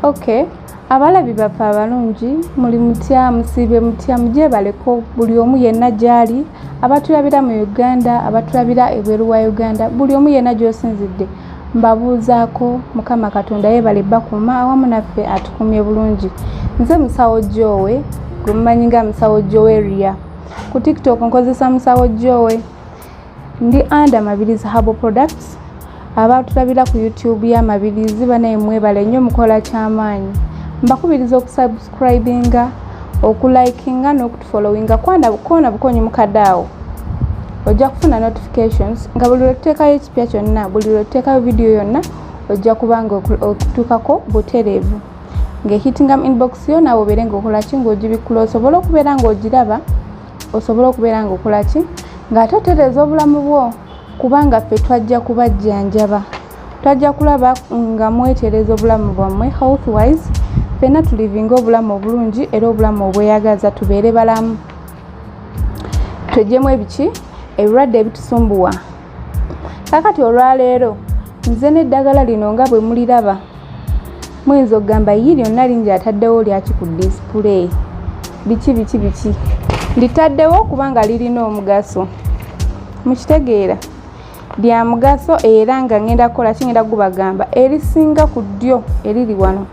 Okay, abalabi baffe abalungi muli mutya musibe mutya muje baleko buli omu yenna gyali abatulabira mu Uganda abatulabira ebweru wa Uganda buli omu yenna gy'osinzidde mbabuuzaako Mukama Katonda yebale bakuma awamu naffe atukumye bulungi. Nze MUSAWOJOWE gwe mumanyi nga MUSAWOJOWE area. Ku TikTok nkozesa MUSAWOJOWE. Ndi under Mabirizi Herbal Products. Abatulabira ku YouTube ya Mabirizi banaye mwebale nnyo mukola ky'amaanyi. Mbakubiriza okusubscribinga, okulikinga n'okutufollowinga kona bukonyi mukadaawo. Ojja kufuna notifications nga buli lwetteekayo ekipya kyonna buli lwetteekayo video yonna ojja kubanga okutuukako butereevu. Ng'ehitinga mu inbox yo naawe obeere ng'okola ki ng'ogibikula osobola okubeera ng'ogiraba osobola okubeera ng'okola ki ng'ate otereeza obulamu bwo kubanga ffe twajja kubajjanjaba twajja kulaba nga mwetereeza obulamu bwammwe health wise ffenna tulivinga obulamu obulungi era obulamu obweyagaza tubeere balamu tweggyemu ebiki ebirwadde ebitusumbuwa. Kakati olwaleero nze n'eddagala lino nga bwe muliraba muyinza okugamba yi lyonna lingi ataddewo lyaki ku display biki litaddewo kubanga lirina omugaso mukitegeera lya mugaso era nga ngenda kukola kingenda kubagamba erisinga ku ddyo eriri wano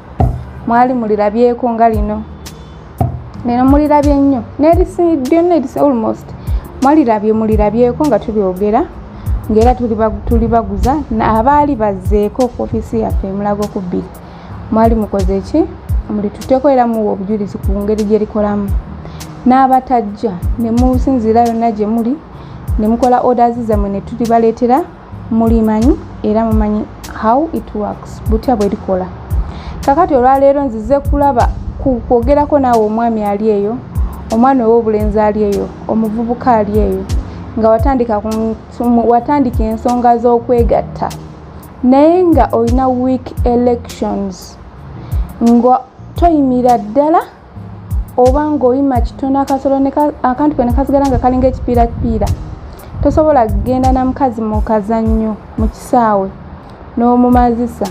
mwali mulirabyeko nga lino mulirabye nnyo lyonna erisi almost mulirabyeko nga tulyogera ng'era tulibaguza abaali bazzeeko ku ofiisi yaffe emulago ku 2 mwali mukoze eki mulituteeko era muwa obujulizi ku ngeri gye likolamu n'abatajja ne musinziira yonna gye muli ne mukola orders zammwe ne tulibaleetera mulimanyi era mumanyi how it works butya bwe likola. Kakati olwaleero nzize kulaba kwogerako naawe omwami ali eyo omwana ow'obulenzi ali eyo omuvubuka ali eyo nga watandika ensonga z'okwegatta naye nga olina week elections nga toyimira ddala oba ng'oyima kitono akasolo akantu ke ne kasigala nga kalinga ekipiirapiira tosobola kugenda na mukazi mu kazannyo mu kisaawe n'omumazisa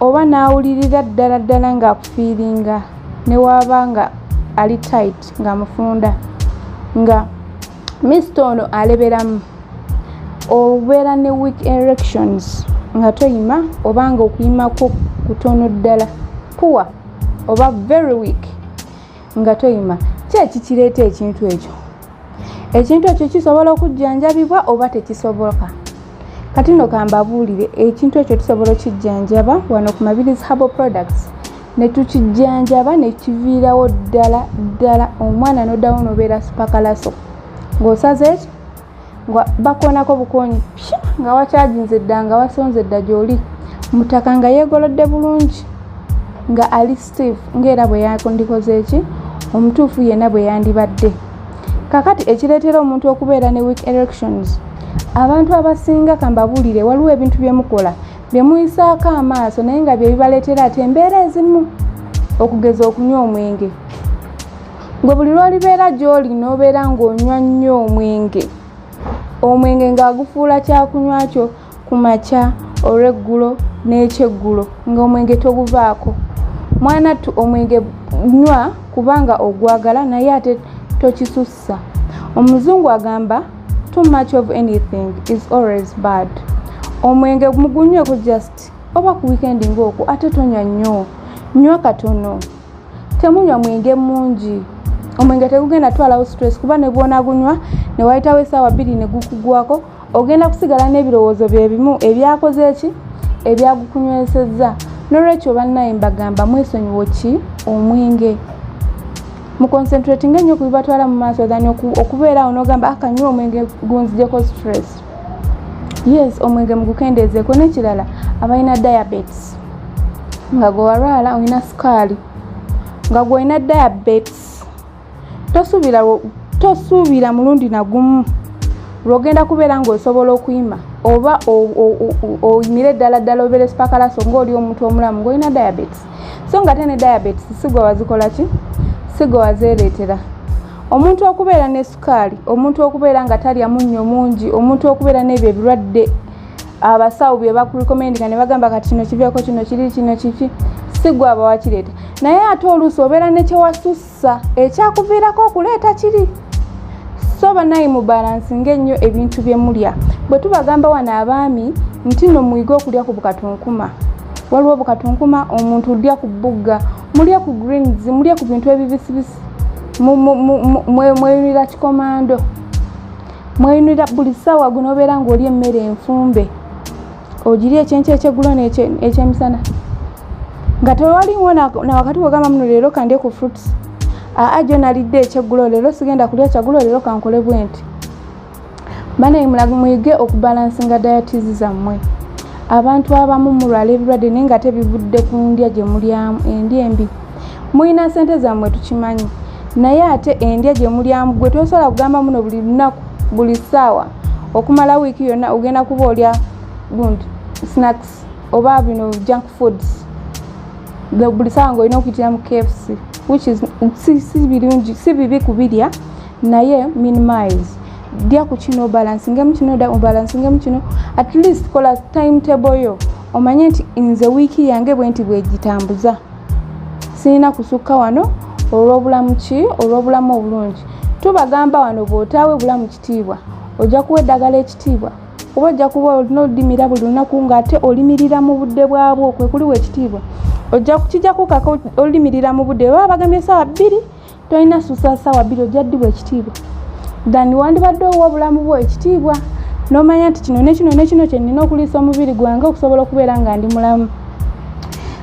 oba n'awulirira ddala ng'akufiiringa ne waaba nga ali tight nga mufunda nga Mr. ono aleberamu obeera ne week erections nga toyima oba nga okuyimako kutono ddala poor oba very weak nga toyima kireeta ekintu ekyo kisobola okujjanjabibwa oba tekisoboka. Kati nno kambabuulire ekintu ekyo tusobola okijjanjaba wano ku Mabirizi Herbal Products ne tukijjanjaba ne kiviirawo ddala omwana n'oddawo n'obeera supakalaso ng'osaze eki nga bakoonako bukoonyi nga wakyajinze dda nga wasonze dda gy'oli mutaka nga yeegolodde bulungi nga ali steve ng'era bwe yakondikoze eki omutuufu yenna bwe yandibadde. Kakati ekireetera omuntu okubeera ne week erections abantu abasinga kambabuulire waliwo ebintu bye mukola bye muyisaako amaaso naye nga bye bibaleetera ate embeera ezimu okugeza okunywa omwenge gwe buli lw'olibeera gy'oli n'obeera ng'onywa nnyo omwenge ng'agufuula kyakunywa kyo ku makya olw'eggulo n'ekyeggulo ng'omwenge toguvaako mwanattu omwenge nywa kubanga ogwagala naye ate tokisussa. Omuzungu agamba too much of anything is always bad. Omwenge mugunyweko just oba ku weekend ng'okwo ate tonywa nnyo nywa katono temunywa mwenge mungi omwenge tegugenda twalawo stress kuba ne bw'onaagunywa ne wayitawo essaawa 2 ne gukugwako ogenda kusigala n'ebirowoozo bye bimu ebyakoze eki ebyagukunywesezza. N'olwekyo bannaye mbagamba mwesonyiwo ki omwenge mu concentrating ennyo ku bibatwala mu maaso dhani okubeera awo n'ogamba akanywa omwenge gunzijeko stress. Yes, omwenge mugukendeezeeko. N'ekirala abalina diabetes nga gwe walwala olina sukaali nga gwe olina diabetes tosuubira mulundi nagumu lw'ogenda kubeera ng'osobola okuyima oba oyimire ddala obeere supakalaso ng'oli omuntu omulamu ng'olina diabetes. So nga tene diabetes sigwe wazikola ki sigwe wazeereetera. Omuntu okubeera ne sukaali omuntu okubeera nga talya munnyo mungi omuntu okubeera n'ebyo ebirwadde abasawo bye bakurekomendinga ne bagamba kati kino kiveeko kino kiri kino kiki sigwa abawakireeta naye ate oluusi obeera ne kyewasussa ekyakuviirako okuleeta kiri. So banayi mu balansinga ennyo ebintu bye mulya. Bwe tubagamba wano abaami nti nno muyiga okulya ku bukatunkuma. Waliwo bukatunkuma omuntu olya ku bugga, mulya ku greens, mulya ku bintu ebibisibisi. Mweyunira kikomando. Mweyunira buli ssaawa gunobeera ng'olya emmere enfumbe. Ogirya ekyenkya ekyeggulo n'ekyemisana. Nga tewaliwo na wakati wogamba muno leero kandye ku fruits. Ajo nalidde ekyeggulo leero sigenda kulya kyaggulo leero kankole bwe nti. Banayi muyige okubalansinga diets zammwe. Abantu abamu mulwala ebirwadde naye nga tebivudde ku ndya gye mulyamu endya embi. Muyina ssente zammwe tukimanyi. Naye ate endya gye mulyamu gwe tosobola kugamba muno buli lunaku buli ssaawa okumala wiiki yonna ogenda kuba olya gundi snacks oba bino junk foods. Buli ssaawa ng'olina okuyitira mu KFC which is si bibi kubirya naye minimize. Dya ku kino balansingemu kino balansingemu kino at least kola timetable yo omanye nti nze wiiki yange bwe nti bwegitambuza. Sirina kusukka wano olw'obulamu ki olw'obulamu obulungi. Tubagamba wano bw'otaawe bulamu kitiibwa ojja kuwa eddagala ekitiibwa oba ojja kuba olina oddimira buli lunaku ng'ate olimirira mu budde bwabwo kwe kuliwa ekitiibwa. Ojja kukijjaku kaka olimirira mu budde baba bagambye essaawa 2 tolina susa ssaawa 2 ojja ddibwa ekitiibwa. Dani wandibadde owa obulamu bwo ekitiibwa n'omanya nti kino nekino nekino kye nnina okuliisa omubiri gwange okusobola okubeera nga ndi mulamu.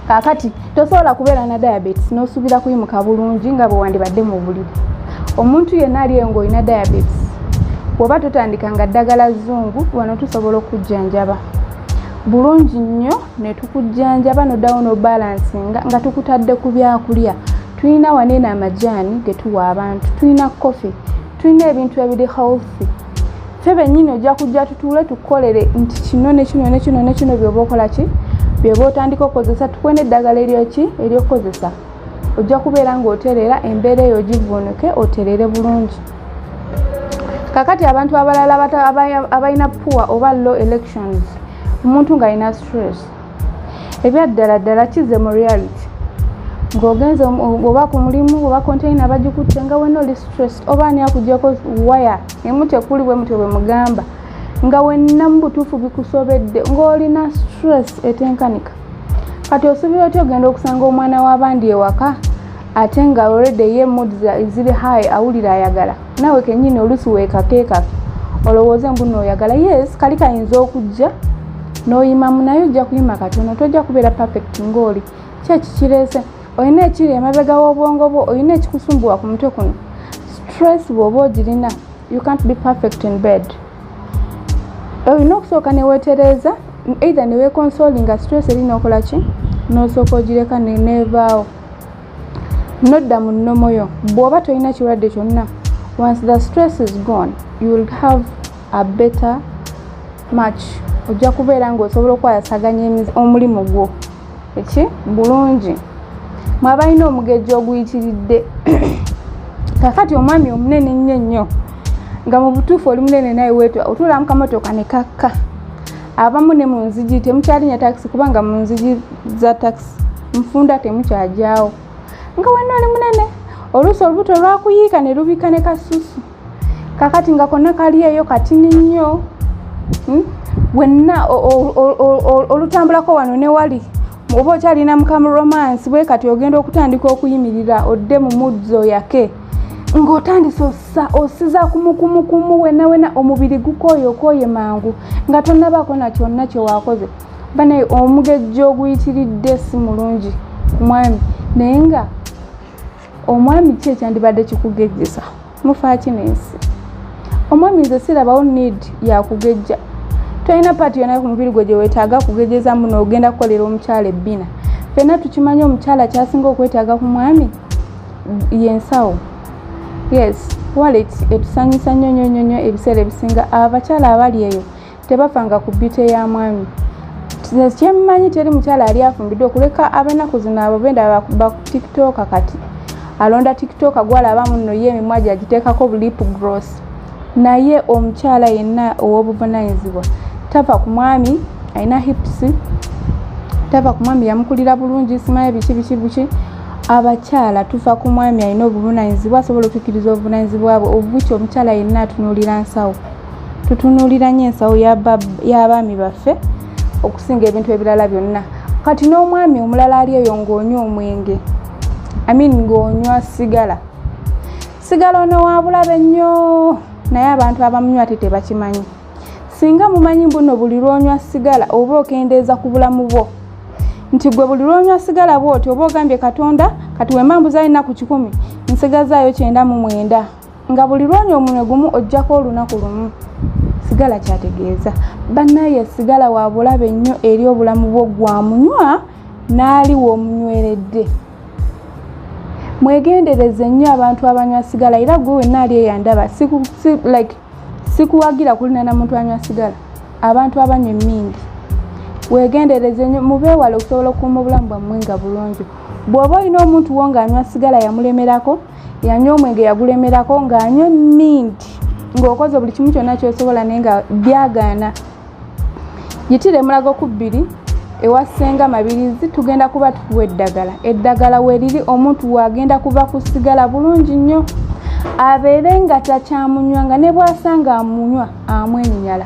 Kaakati tosobola kubeera na diabetes n'osuubira kuyimuka bulungi nga bwe wandibadde mu buliri. Omuntu yenna aliyo ng'olina diabetes bw'oba totandika nga ddagala zzungu wano tusobola okujjanjaba bulungi nnyo ne tukujjanjaba n'oddawo n'obalansinga nga tukutadde ku byakulya. Tulina waneeno amajaani ge tuwa abantu, tulina coffee, tulina ebintu ebiri healthy. Ffe bennyini ojja kujja tutuule tukolere nti kino ne kino ne kino ne kino by'oba okola ki by'oba otandika okukozesa tukuwe n'eddagala ery'okukozesa. Ojja kubeera ng'oterera embeera eyo ogivuunuke oterere bulungi. Kakati abantu abalala abalina poor oba low elections omuntu ng'alina stress ebyaddala ddala kize mu reality ng'ogenze oba ku mulimu oba container bagikutte nga wenna oli stress oba ani akugyeko waya emu tekuli bwe mutyo bwe mugamba nga wenna mu butuufu bikusobedde ng'olina stress etenkanika. Kati osuubira otya ogenda okusanga omwana w'abandi ewaka ate nga already ye mood ziri high awulira ayagala naawe kennyini oluusi weekakeekake olowooze mbu n'oyagala. Yes kali kayinza okujja n'oyimamu naye ojja kuyima katono tojja kubeera perfect ng'oli. Ki ekikireese? Olina ekiri emabega w'obwongo bwo, olina ekikusumbuwa ku mutwe kuno. Stress bw'oba ogirina you can't be perfect in bed. Olina okusooka ne weetereeza either ne weeconsolinga stress erina okola ki n'osooka ogireka neevaawo nodda mu nnomo yo. Bw'oba tolina kirwadde kyonna once the stress is gone you will have a better match. Ojja kubeera ng'osobola okwayasaganya omulimu gwo eki bulungi. Mwabalina omugejjo oguyitiridde kakati omwami omunene nnyo nnyo nga mu butuufu oli munene naye weetwa otuula mu kamotoka ne kakka. Abamu ne mu nzigi temukyalinya takisi kubanga mu nzigi za takisi nfunda temukyajaawo nga wenna oli munene oluusi olubuto lwakuyiika ne lubika ne kasusu kakati nga konna kali eyo katini nnyo wenna olutambulako wano ne wali oba okyalina mukamu romance bwe kati ogenda okutandika okuyimirira odde mu mudzo yake ng'otandise osiza kumukumu wenna omubiri gukooye mangu nga tonnabaako na kyonna kye waakoze. Banaye omugejjo oguyitiridde si mulungi ku mwami naye nga omwami ki ekyandibadde kikugejjesa mufaaki n'ensi. Omwami nze sirabawo need yakugejja. Tolina paati yonna ku mubiri gwe gye weetaaga kugejjezamu n'ogenda kukolera omukyala ebbina. Ffenna tukimanyi omukyala kyasinga okwetaaga ku mwami y'ensawo. Yes, wallet etusanyusa nnyo ebiseera ebisinga abakyala abali eyo tebafanga ku bbite ya mwami. Kyemmanyi teri mukyala ali afumbiddwe okuleka ab'ennaku zino abo benda ba TikTok kati alonda TikTok gwalabamu nno ye emimwa gyagiteekako lip gloss. Naye omukyala yenna ow'obuvunaanyizibwa tava ku mwami alina hips tava ku mwami yamukulira bulungi simaye biki abakyala tufa ku mwami alina obuvunaanyizibwa asobola okukkiriza obuvunaanyizibwa bwe obuki omukyala yenna atunuulira nsawo tutunuulira nnyo ensawo y'abaami baffe okusinga ebintu ebirala byonna kati n'omwami omulala ali eyo ng'onywa omwenge ng'onywa sigala ono wabulabe nnyo naye abantu abamunywa tebakimanyi singa mumanyi buno buli lwonywa sigala oba okendeeza ku bulamu bwo nti gwe buli lwonywa sigala bw'oti oba ogambye Katonda kati wemambuza alina ku 10 nsigazaayo 99 nga buli lwonywa omunwe gumu ojjako olunaku lumu sigala kyategeeza bannaye sigala wabulabe nnyo eri obulamu bwo gwamunywa n'aliwo omunyweredde mwegendereze nnyo abantu abanywa sigala era gwe wenna ali eyandaba sikuwagira kulina na muntu anywa sigala abantu abanywa emmindi wegendereze nnyo mubeewale okusobola okukuuma obulamu bwammwe nga bulungi bw'oba olina omuntu wo ng'anywa sigala yamulemerako yanywa omwenge yagulemerako ng'anywa emmindi ng'okoze buli kimu kyonna kyosobola naye nga byagaana yitire mulago ku 2 ewa ssenga Mabirizi tugenda kuba tukuwa eddagala weriri omuntu wagenda kuva ku sigala bulungi nnyo abeere nga takyamunywanga ne bw'asanga amunywa amwenyala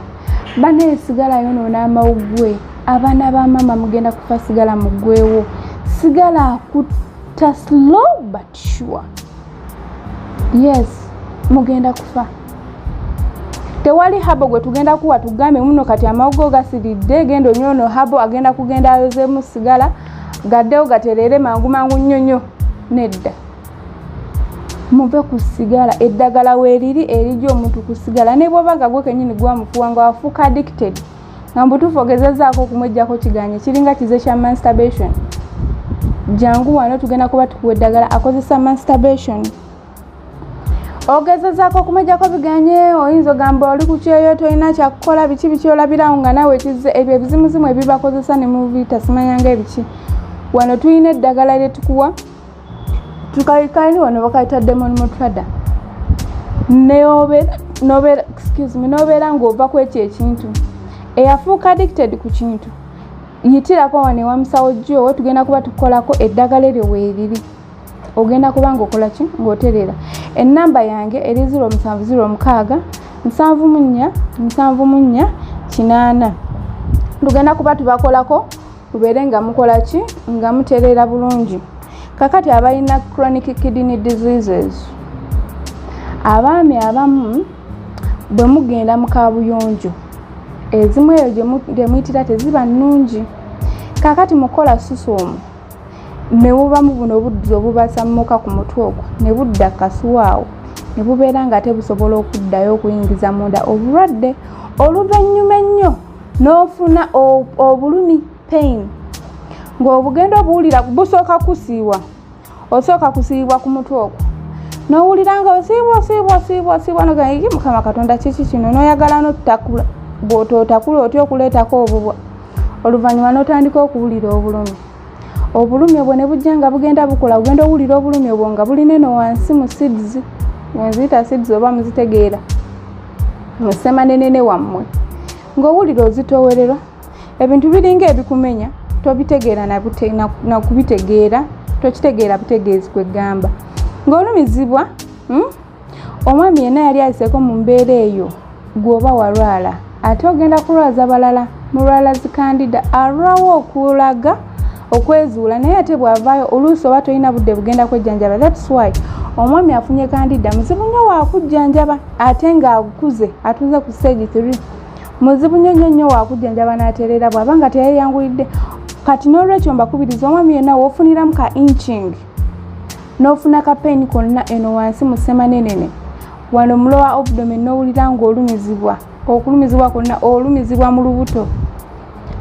bane sigala yonoona amawuggwe abaana ba mama mugenda kufa sigala muggwewo sigala akutta slow but sure yes mugenda kufa tewali habo gwe tugenda kuwa tugambe muno kati amawuggwe gasiridde genda onyono habo agenda kugenda ayozeemu sigala gaddewo gaterere mangu nnyonyo nedda muve ku sigala eddagala weeriri erigi omuntu ku sigala ne bw'oba nga gwe kennyini gwamufuwa nga wafuuka addicted nga mbutuufu ogezezzaako okumweggyako kiganye kiringa kize kya masturbation jangu wano tugenda kuba tukuwa eddagala akozesa masturbation ogezezzaako okumweggyako biganye oyinza ogamba oli ku kyeyo tolina kyakukola biki olabirawo nga naawe ekize ebyo ebizimuzimu ebibakozesa ne mubiyita simanyanga ebiki wano tulina eddagala lyetukuwa tukalikaini wano bakayita demon motrada nobeera ng'ova ku ekyo ekintu eyafuuka addicted ku kintu yitirako wano ewa MUSAWOJOWE tugenda kuba tukolako eddagala eryo weeriri ogenda kuba ng'okola ki ng'oterera ennamba yange eri 0706 747 8 tugenda kuba tubakolako lubeere nga mukola ki nga muterera bulungi kakati abalina chronic kidney diseases abaami abamu bwe mugenda mu kabuyonjo ezimu eyo gye muyitira teziba nnungi kakati mukola susomu ne bubamu buno obudduzi obubasammuka ku mutwe ogwo ne budda kasuwaawo ne bubeera nga ate busobola okuddayo okuyingiza munda obulwadde oluvannyuma ennyo n'ofuna obulumi pain ng'obugenda obuwulira busooka kusiibwa osooka kusiibwa ku mutwe ogwo n'owulira nga osiibwa nogaigi Mukama Katonda kiki kino n'oyagala n'otakula bw'otootakula otya okuleetako obubwa oluvannyuma n'otandika okuwulira obulumi obwo ne bujja nga bugenda bukula bugenda owulira obulumi obwo nga buline no wansi mu seeds wenziyita seeds oba muzitegeera mu ssemanenene wammwe ng'owulira ozitoowererwa ebintu biringa ebikumenya tobitegeera na kubitegeera tokitegeera butegeezi kwegamba ng'olumizibwa omwami yenna yali ayiseeko mu mbeera eyo gwoba walwala ate ogenda kulwaza balala mulwala zikandida alwawo okulaga okwezuula naye ate bw'avaayo oluusi oba tolina budde bugenda kwejjanjaba that's why omwami afunye kandida muzibu nnyo wakujjanjaba ate ng'akuze atuze ku stage 3 muzibu nnyo wakujjanjaba n'aterera bw'aba nga teyayangulidde kati n'olwekyo mbakubiriza omwami yenna woofuniramu ka inching n'ofuna ka pain konna eno wansi mu ssemanenene wano mulowa abdomen n'owulira ng'olumizibwa okulumizibwa kwonna olumizibwa mu lubuto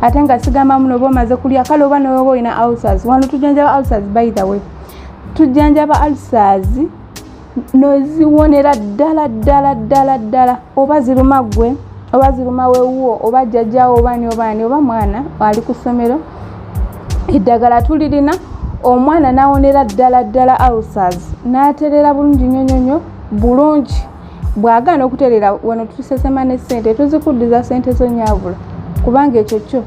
ate nga sigamba muno oba omaze kulya kale oba n'oba olina ulcers wano tujjanjaba ulcers by the way tujjanjaba ulcers noziwonera ddala oba ziruma ggwe oba ziruma weewuwo oba jjajjaawo oba mwana ali ku ssomero eddagala tulirina omwana n'awonera ddala ulcers n'aterera bulungi nnyo bulungi bw'agaana okuterera wano tusesema ne ssente tuzikuddiza ssente zo nyaabula kubanga ekyo kyo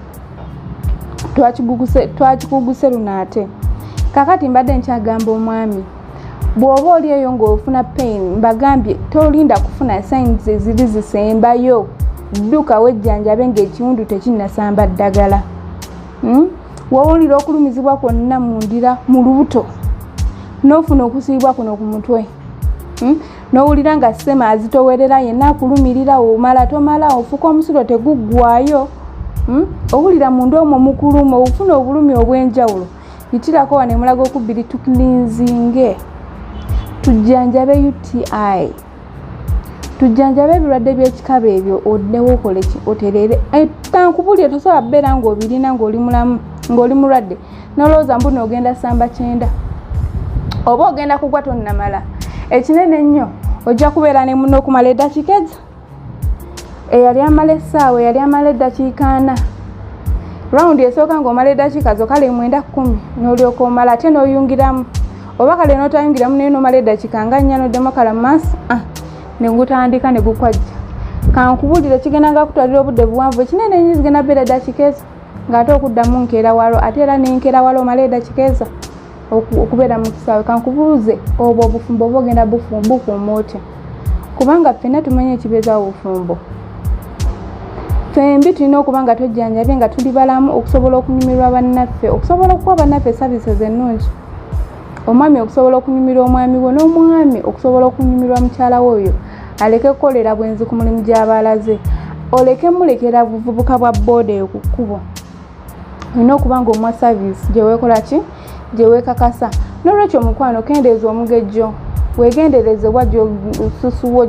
twakikuguse lunaate. Kakati mbadde nkyagamba omwami bw'oba oli eyo ng'ofuna pain mbagambye tolinda kufuna signs eziri zisembayo, dduka wejjanjabe ng'ekiwundu tekinnasamba ddagala. Wawulira okulumizibwa kwonna mu ndira mu lubuto n'ofuna okusibibwa kuno ku mutwe, n'owulira nga ssema azitowerera yenna akulumirira omala tomala ofuka omusulo teguggwayo, owulira munda omwo mukuluma ofuna obulumi obw'enjawulo, yitirako wano emulago okubbiri tukilinzinge tujjanjabe UTI, tujjanjabe ebirwadde by'ekikaba ebyo oddewo okole ki oterere. Kankubulire tosobola bbeera ng'obirina ng'oli mulamu ng'oli mulwadde n'olowooza mbu n'ogenda samba kyenda oba ogenda kugwa tonnamala. Ekinene ennyo ojja kubeera ne munno okumala eddakiika ezo, eyali amala essaawa eyali amala eddakiika 4, rawundi esooka ng'omala eddakiika zo kale 9-10 n'olyoka omala ate n'oyungiramu, oba kale n'otayungiramu naye n'omala eddakiika nga 4 n'oddemu kala mu maaso ne gutandika ne gukwajja. Kankubulire kigenda nga kutwalira obudde buwanvu, ekinene ennyo zigenda bbeera eddakiika ezo ng'ate okuddamu nkeerawalo ate era n'enkeerawalo omala eddakiika ezo okubeera mu kisaawe. Kankubuuze obwo obufumbo oba ogenda bukuuma otya? Kubanga ffenna tumanyi ekibeezaawo obufumbo. Fembi tulina okuba nga tojjanjabye nga tuli balamu okusobola okunyumirwa bannaffe, okusobola okuwa bannaffe services ennungi. Omwami okusobola okunyumirwa omwami we, n'omwami okusobola okunyumirwa mukyala we oyo aleke kukolera bwenzi ku mulimu gy'abaalaze, oleke mulekera buvubuka bwa booda eyo ku kkubo. Olina okuba ng'omuwa service gye weekola ki gye weekakasa. N'olwekyo omukwano kendeeza omugejjo, weegendereze wajjosusuwo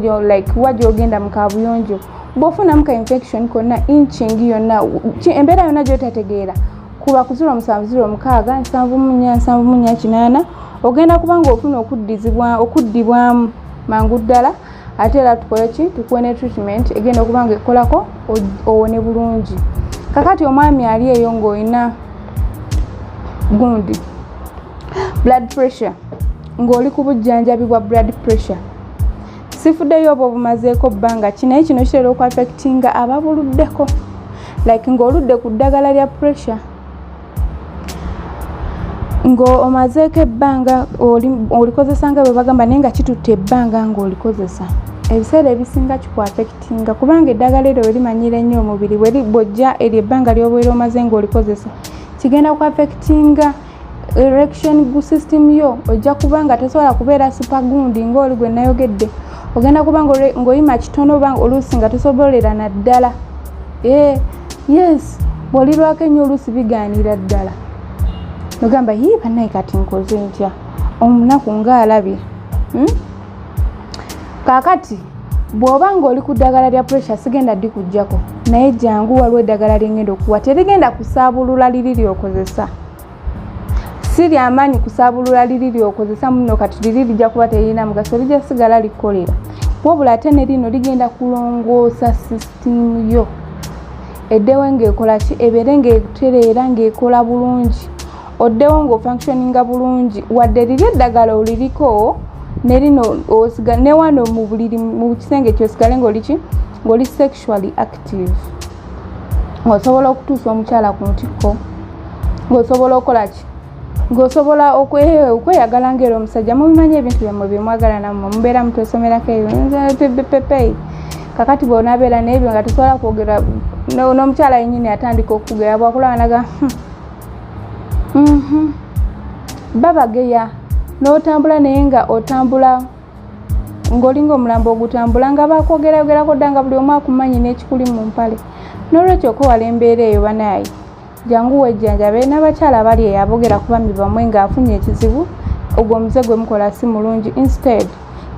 wajjogenda mu kaabuyonjo. Bw'ofunamu ka infection konna inching yonna embeera yonna gy'otategeera kuba ku 0706 ogenda kuba ng'ofuna okuddibwamu mangu ddala, ate era tukole ki tukuwe ne treatment egenda okuba nga ekolako owone bulungi. Kakati omwami ali eyo ng'olina gundi blood pressure, ng'oli ku bujjanjabi bwa blood pressure, sifuddeyo oba obumazeeko bbanga ki, naye kino kitera okuaffectinga ababuluddeko, like ng'oludde ku ddagala lya pressure ng'omazeeko ebbanga olikozesa nga bwe bagamba naye nga kitutte ebbanga ng'olikozesa. Ebiseera ebisinga kikuaffectinga kubanga eddagala eryo werimanyira ennyo omubiri bw'ojja eryo ebbanga ly'obeera omaze ng'olikozesa kigenda kuaffectinga erection system yo. Ojja kuba nga tosobola kubeera super gundi ng'oli gwe nayogedde, ogenda kuba ng'oyima kitono oba oluusi nga tosobolera naddala. Yes, bw'olirwako ennyo oluusi bigaanira ddala ogamba yii bannaye kati nkoze ntya omunaku ng'alabye. Kaakati bw'oba ng'oli ku ddagala lya pressure sigenda ddi kujjako, naye jangu waliwo eddagala lyengenda okuwa terigenda kusaabulula liri lyokozesa, si lyamaanyi kusaabulula liri lyokozesa muno kati liri lijja kuba teririna mugaso, lijja sigala likolera, wabula ate ne lino ligenda kulongoosa sisitimu yo eddewo ng'ekola ki ebeere ng'etereera ng'ekola bulungi, oddewo ng'ofunctioninga bulungi, wadde liri eddagala oliriko ne lino osiga ne wano mu buliri mu kisenge kyosigale ng'oli sexually active, ng'osobola okutuusa omukyala ku ntikko, ng'osobola okukola ki ng'osobola okweyagala ng'era omusajja. Mubimanyi ebintu byammwe byemwagala nammwe mubeera mutosomerako eyo pepepepe. Kakati bw'onaabeera n'ebyo nga tosobola kwogera n'omukyala yennyini atandika okugera bwakulaba naga babageya n'otambula naye nga otambula ng'olinga omulambo ogutambula nga bakwogerako dda nga buli omu akumanyi n'ekikuli mu mpale. N'olwekyo okowala embeera eyo banaayi jangu wejjanjabe n'abakyala bali eyo aboogera ku bami bamwe ng'afunye ekizibu ogwo omuze gwe mukola si mulungi. Instead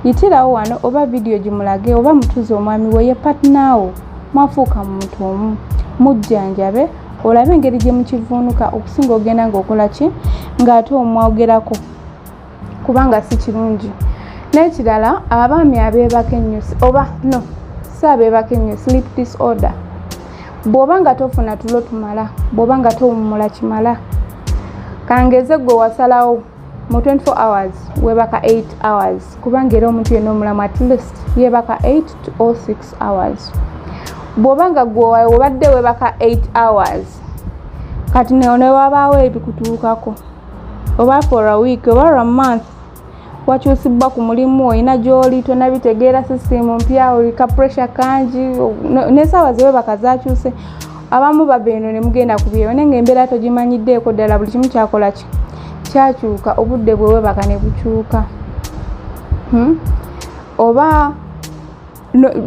yitirawo wano oba vidiyo gimulage oba mutuuze omwami we ye patinawo mwafuuka muntu omu mujjanjabe olabe engeri gye mukivuunuka okusinga ogenda ng'okola ki ng'ate omwogerako kubanga si kirungi. N'ekirala abaami abeebaka ennyo oba no si abeebaka ennyo sleep disorder, bw'oba nga tofuna tulo tumala, bw'oba nga towummula kimala, kangeze gwe wasalawo mu 24 hours weebaka 8 hours kubanga era omuntu yenna omulamu at least yeebaka 8 or 6 hours. Bw'oba nga gwe obadde weebaka 8 hours kati ne wabaawo ebikutuukako oba for a week oba a month wakyusibwa ku mulimu olina gy'oli tonabitegeera system mpya olika pressure kangi n'essaawa zewebaka zakyuse abamu babeeno ne mugenda ku byeyo naye ng'embeera togimanyiddeeko ddala buli kimu kyakola kyakyuka obudde bwewebaka ne bukyuka oba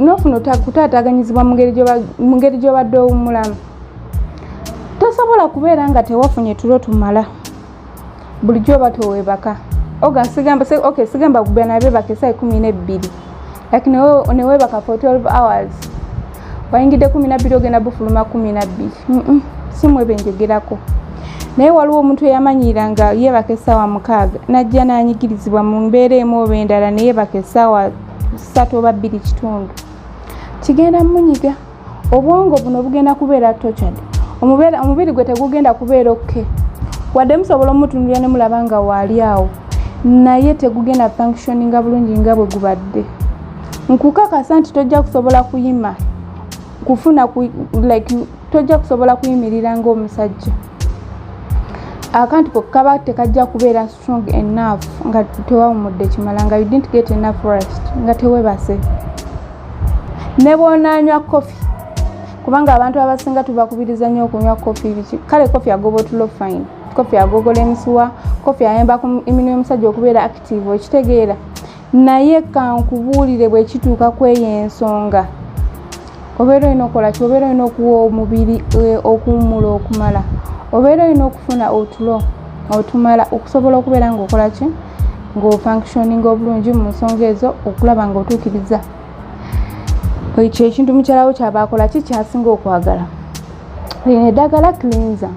nofuna kutaataganyizibwa mu ngeri gy'obadde owummulamu tosobola kubeera nga tewafunye tulo tumala bulijjo oba towebaka sigamba gubana bebaka essaawa 12 lakini newebaka for 12 hours wayingidde 12 ogenda bufuluma 12 simwebe njogerako naye waliwo omuntu eyamanyira nga yebaka essaawa 6 najja nanyigirizibwa mu mbeera emu oba endala neyebaka essaawa 3 oba 2 kitundu kigenda munyiga obwongo buno bugenda kubeera tortured omubiri gwe tegugenda kubeera okay wadde musobola omutunulira ne mulaba nga waali awo naye tegugenda functioninga bulungi nga bwe gubadde nkukakasa nti tojja kusobola kuyima kufuna tojja kusobola kuyimirira ng'omusajja akantu kokaba tekajja kubeera strong enough nga tewawumudde kimala nga you didn't get enough rest nga tewebase ne bw'onaanywa kofi kubanga abantu abasinga tubakubiriza nnyo okunywa kofi kale kofi agoba otulo fine kofi agogola emisuwa kofi ayamba ku emirimu y'omusajja okubeera active okitegeera naye kankubuulire bwe kituuka kweyo ensonga obeera olina okukola ki obeera olina okuwa omubiri okuwummula okumala obeera olina okufuna otulo otumala okusobola okubeera ng'okola ki ng'ofunctioning obulungi mu nsonga ezo okulaba ng'otuukiriza ekyo ekintu mukyalawo kyabaakola kikyasinga okwagala lino eddagala cleanser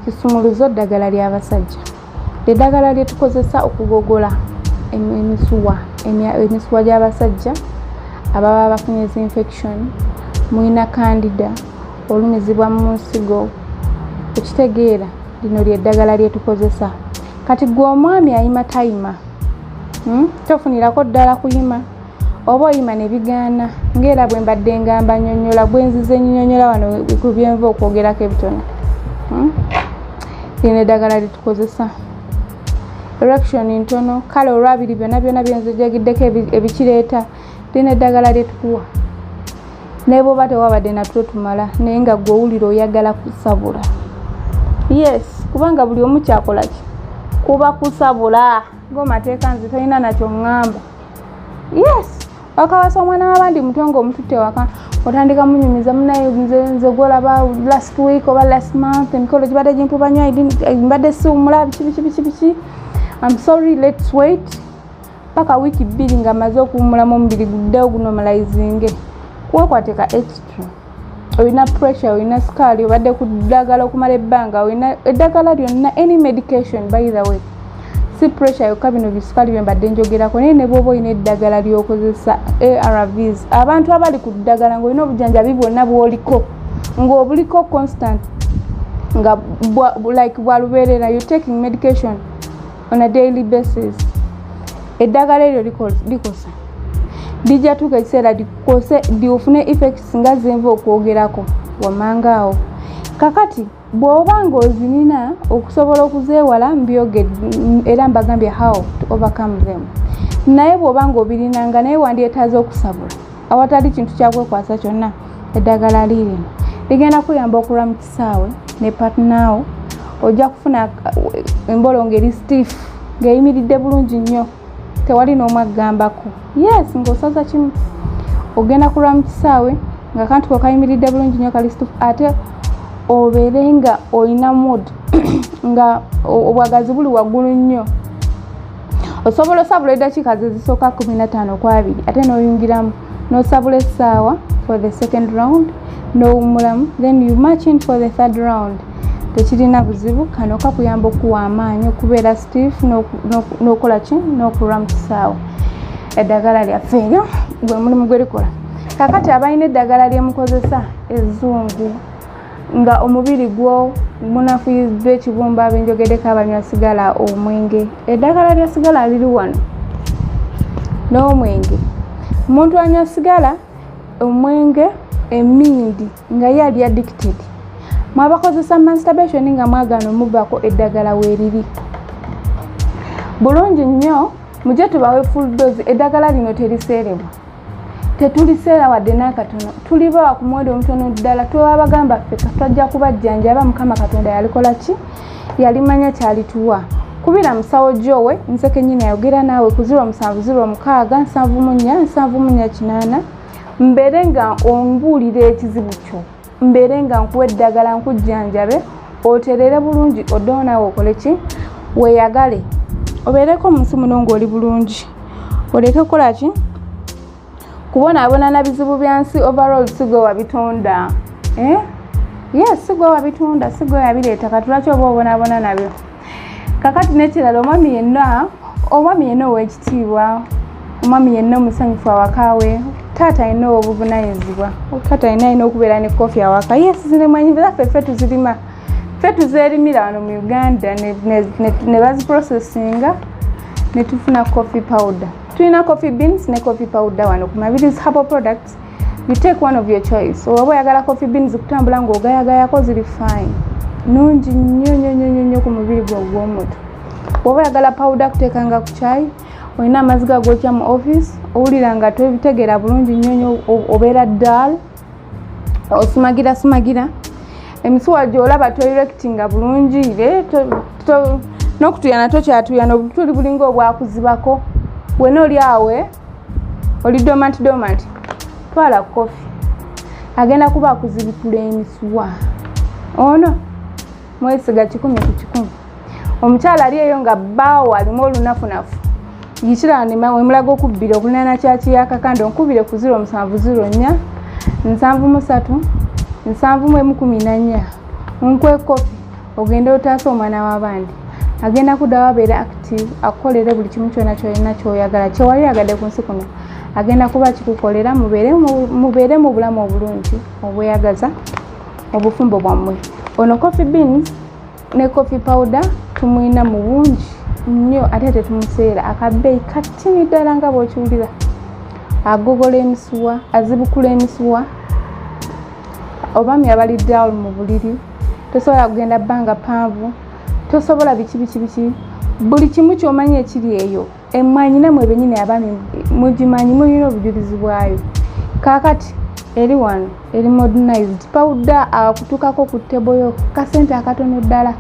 kisumuluzo ddagala ly'abasajja eddagala lye tukozesa okugogola emisuwa gy'abasajja ababa bafunye infection mulina candida olumizibwa mu nsigo okitegeera lino lyeddagala lye tukozesa kati gwe omwami ayima tayima tofunirako ddala kuyima oba oyima ne bigaana ng'era bwe mbadde ngamba nnyonnyola gwe nzize nnyonnyola wano ku byenva okwogerako ebitono lino eddagala lye tukozesa erection ntono kale olwabiri byonna byenzijagiddeko ebikireeta lino eddagala lye tukuwa naye bw'oba tewabadde natulo tumala naye nga gwe owulira oyagala kusabula yes kubanga buli omu kyakola ki kuba kusabula ng'omateeka nze tolina nakyo ŋŋamba yes wakawasa omwana w'abandi muto ng'omututte waka otandika munyumiza munaye nze gwolaba last week oba last month emikolo gibadde gimpuba nnyo mbadde siwumula biki I'm sorry let's wait paka wiiki 2 nga maze okuwumulamu omubiri guddewo gunomalizinge kuwakwateka extra olina pressure olina sukaali obadde ku ddagala okumala ebbanga olina eddagala lyonna any medication by the way si pressure yokka bino bisukaali bye mbadde njogerako naye ne bw'oba olina eddagala ly'okozesa ARVs abantu abali ku ddagala ng'olina obujjanjabi bwonna bw'oliko ng'obuliko constant nga like bwalubeerera you taking medication on a daily basis eddagala eryo likosa lijja tuuka ekiseera likose lyofune effects nga zenva okwogerako wamanga awo kakati bw'oba ng'ozinina okusobola okuzeewala mbyogedde era mbagambye how to overcome them naye bw'oba ng'obirinanga naye wandyetaaze okusabula awatali kintu kyakwekwasa kyonna eddagala lirino ligenda kuyamba okulwa mu kisaawe ne patnawo ojja kufuna embolo ng'eri stiff ng'eyimiridde bulungi nnyo tewali n'omu agambako yes ng'osaza kimu ogenda kulwa mu kisaawe nga kantu ko kayimiridde bulungi nnyo kali stiff ate obeere nga olina mood nga obwagazi buli waggulu nnyo osobola osabula eddakiika ze zisooka 15 ku 2 ate n'oyungiramu n'osabula essaawa for the second round n'owummulamu then you march in for the third round tekirina buzibu kano kakuyamba okuwa amaanyi okubeera stiff n'okola ki n'okulwa mu kisaawe eddagala lyaffe eryo gwe mulimu gwe likola kakati abalina eddagala lyemukozesa ezzungu nga omubiri gwo munafuyiddwa ekibumba abenjogeddeko abanywa sigala omwenge eddagala lya sigala liri wano n'omwenge omuntu anywa sigala omwenge emindi nga ye ali addicted mwabakozesa masturbation nga mwagaana omubako eddagala weeriri. Bulungi nnyo mujje tubawe full dose. Eddagala lino teriseerebwa, tetuliseera wadde n'akatono, tulibawa ku muwendo omutono ddala. Twabagamba ffe katwajja kubajjanjaba, Mukama Katonda yalikola ki? Yalimanya kyalituwa. Kubira MUSAWOJOWE, nze kennyini ayogera naawe ku 0706747448 mbeere nga ombuulira ekizibu kyo, mbeere nga nkuwa eddagala nkujjanjabe, oterere bulungi, oddewo naawe okole ki? Weeyagale, obeereko omunsi muno ng'oli bulungi, oleke kukola ki? Kubonaabona na bizibu bya nsi. Overall sigwe wabitonda. Yes, sigwe wabitunda, sigwe yabireeta, katulaki oba obonaabona nabyo. Kakati n'ekirala, omwami yenna ow'ekitiibwa, omwami yenna omusanyufu awakaawe, taata yenna obuvunanyizibwa, taata yenna alina okubeera ne kofi awaka. Yes, zino mwanyi zaffe ffe tuzirima, ffe tuzeerimira wano mu Uganda ne baziprocesinga ne tufuna coffee powder. Tulina coffee beans ne coffee powder wano ku Mabirizi herbal products. You take one of your choice. Oba oyagala coffee beans kutambula ng'ogayagayako ziri fine, nungi nnyo ku mubiri gwo gw'omuntu. Oba oyagala powder kuteekanga ku chai, olina amazzi gagokya mu office, owulira nga tobitegeera bulungi nnyo, obeera dull, osumagira, emisuwa gy'olaba toerectinga bulungi, n'okutuyana tokyatuyana, obutuli bulinga obwakuzibako. Wena oli awe oli dormant, twala kofi, agenda kuba akuzibikula emisuwa. Ono mwesiga 100 ku 100. Omukyala ali eyo nga bbaawo alimu olunafunafu, yikira wemulaga okubbira okulinaana kyaki yakakande, onkubire ku 0704 737 714 onkwe kofi, ogende otaasa omwana w'abandi. Agenda kuddawo abeera active, akukolere buli kimu kyonna kyolina kyoyagala, kyewali yagadde ku nsi kuno. Agenda kuba kikukolera, mubeere mu bulamu obulungi, obweyagaza, obufumbo bwammwe. Ono coffee beans ne coffee powder tumuyina mu bungi nnyo ate tetumuseera, akabbeeyi katini ddala nga bw'okiwulira. Agogola emisuwa, azibukula emisuwa, obami abali down mu buliri, tosobola kugenda bbanga ppanvu, tosobola biki buli kimu ky'omanyi ekiri eyo. Emmwanyi namwe bennyini abaami mugimanyi, mulina obujulizi bwayo. Kaakati eri wano eri modernized powder, akutukako ku ttebo yo kasente akatono ddala.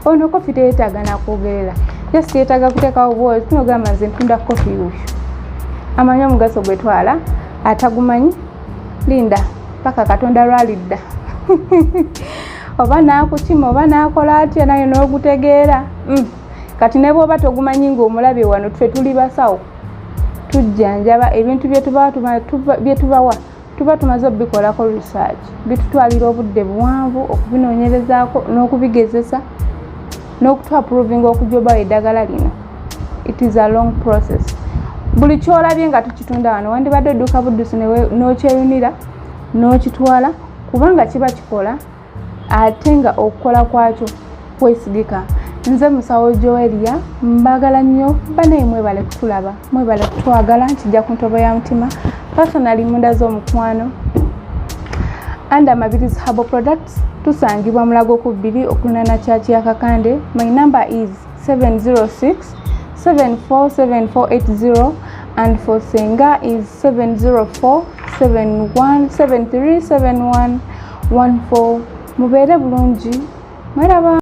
Ono kofi teyeetaaga nakwogerera, just yeetaaga kuteekawo bwoyo. Tunogamba nze ntunda kofi uyu, amanyi omugaso gwetwala, atagumanyi linda paka Katonda lwalidda. Oba naakukima oba naakola atya naye n'ogutegeera. Kati ne bw'oba togumanyi ng'omulabye wano, tuffe tuli basawo, tujjanjaba ebintu bye tubawa tuba tumaze obikolako research, bitutwalira obudde buwanvu okubinoonyerezaako n'okubigezesa n'okutwaprovinga okujobawo eddagala lino. It is a long process. Buli kyolabye nga tukitunda wano wandibadde odduuka buddusi n'okyeyunira n'okitwala, kubanga kiba kikola ate nga okukola kwakyo kwesigika. Nze MUSAWOJOWE mbagala nnyo, banaye mwebale kutulaba, mwebale kutwagala, nkijja ku ntobo ya mutima. Personally munda z'omukwano under Mabirizi herbal products, tusangibwa Mulago ku 2 okulunana kyaki ya Kakande. My number is 706 747480 and for Senga is 704 71737114. Mubeere bulungi, mweraba.